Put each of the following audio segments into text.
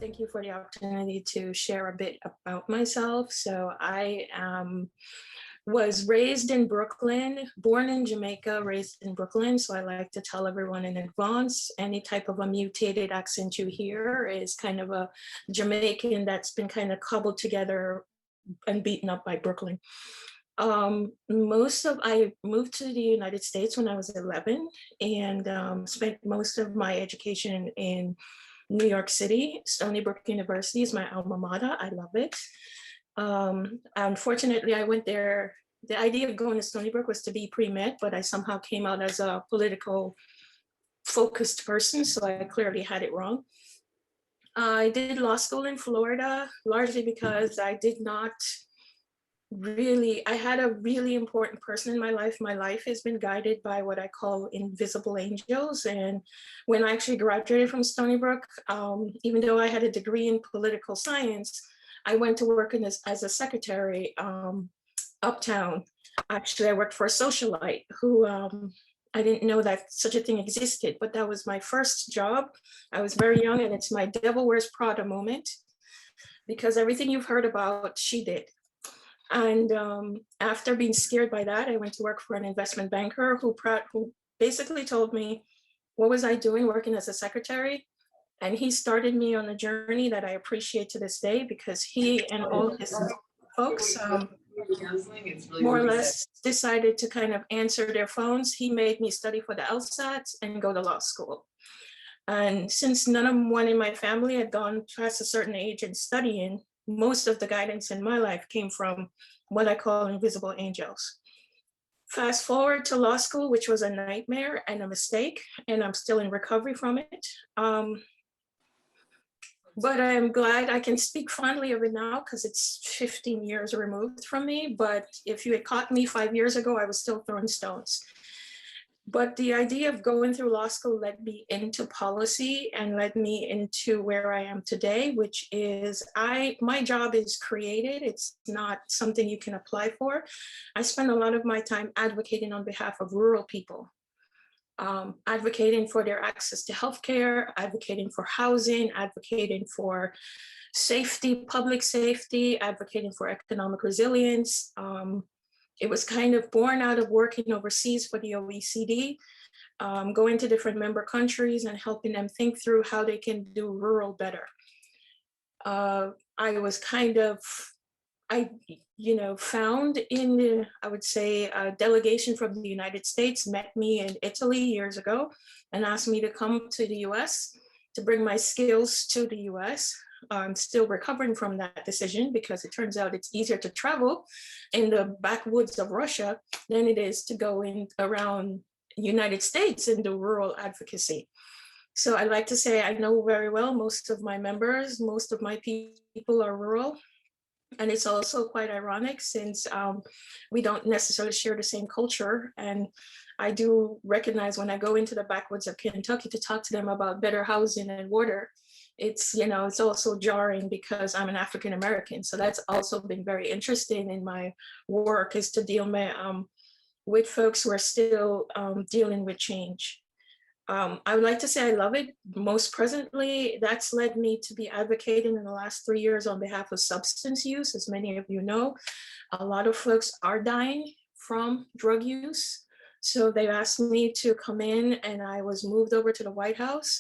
Thank you for the opportunity to share a bit about myself. So I was raised in Brooklyn, born in Jamaica, raised in Brooklyn. So I like to tell everyone in advance, any type of a mutated accent you hear is kind of a Jamaican that's been kind of cobbled together and beaten up by Brooklyn. I moved to the United States when I was 11 and spent most of my education in New York City. Stony Brook University is my alma mater. I love it. Unfortunately, I went there. The idea of going to Stony Brook was to be pre-med, but I somehow came out as a political focused person, so I clearly had it wrong. I did law school in Florida, largely because I did not I had a really important person in my life. My life has been guided by what I call invisible angels. And when I actually graduated from Stony Brook, even though I had a degree in political science, I went to work as a secretary uptown. Actually, I worked for a socialite who I didn't know that such a thing existed, but that was my first job. I was very young, and it's my Devil Wears Prada moment, because everything you've heard about, she did. And after being scared by that, I went to work for an investment banker who basically told me, what was I doing working as a secretary? And he started me on a journey that I appreciate to this day, because he and all his folks more or less decided to kind of answer their phones. He made me study for the LSAT and go to law school. And since one in my family had gone past a certain age and studying, most of the guidance in my life came from what I call invisible angels. Fast forward to law school, which was a nightmare and a mistake, and I'm still in recovery from it. But I'm glad I can speak fondly of it now, because it's 15 years removed from me. But if you had caught me 5 years ago, I was still throwing stones. But the idea of going through law school led me into policy and led me into where I am today, which is my job is created. It's not something you can apply for. I spend a lot of my time advocating on behalf of rural people, advocating for their access to healthcare, advocating for housing, advocating for safety, public safety, advocating for economic resilience. It was kind of born out of working overseas for the OECD, going to different member countries and helping them think through how they can do rural better. I was kind of, found in the, I would say, a delegation from the United States met me in Italy years ago and asked me to come to the US to bring my skills to the US. I'm still recovering from that decision, because it turns out it's easier to travel in the backwoods of Russia than it is to go in around United States and do rural advocacy. So I like to say I know very well most of my members, most of my people are rural. And it's also quite ironic, since we don't necessarily share the same culture. And I do recognize when I go into the backwoods of Kentucky to talk to them about better housing and water, it's also jarring, because I'm an African American. So that's also been very interesting in my work, is to deal with folks who are still dealing with change. I would like to say I love it. Most presently, that's led me to be advocating in the last 3 years on behalf of substance use. As many of you know, a lot of folks are dying from drug use. So they asked me to come in, and I was moved over to the White House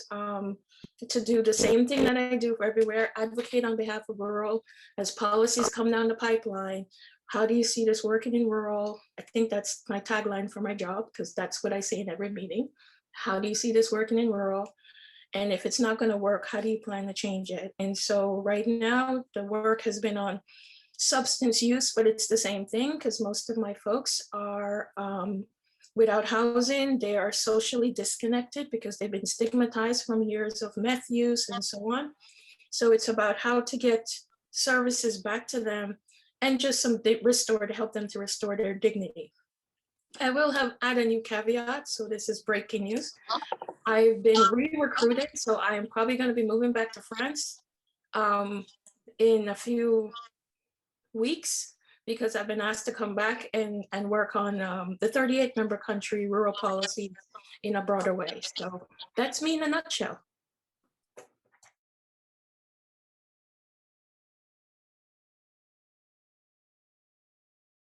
to do the same thing that I do everywhere, advocate on behalf of rural. As policies come down the pipeline, how do you see this working in rural? I think that's my tagline for my job, because that's what I say in every meeting. How do you see this working in rural? And if it's not going to work, how do you plan to change it? And so right now, the work has been on substance use, but it's the same thing, because most of my folks are without housing. They are socially disconnected because they've been stigmatized from years of meth use and so on. So it's about how to get services back to them, and just some to help them to restore their dignity. I will add a new caveat. So this is breaking news. I've been re-recruited, so I'm probably going to be moving back to France in a few weeks, because I've been asked to come back and work on the 38 member country rural policy in a broader way. So that's me in a nutshell.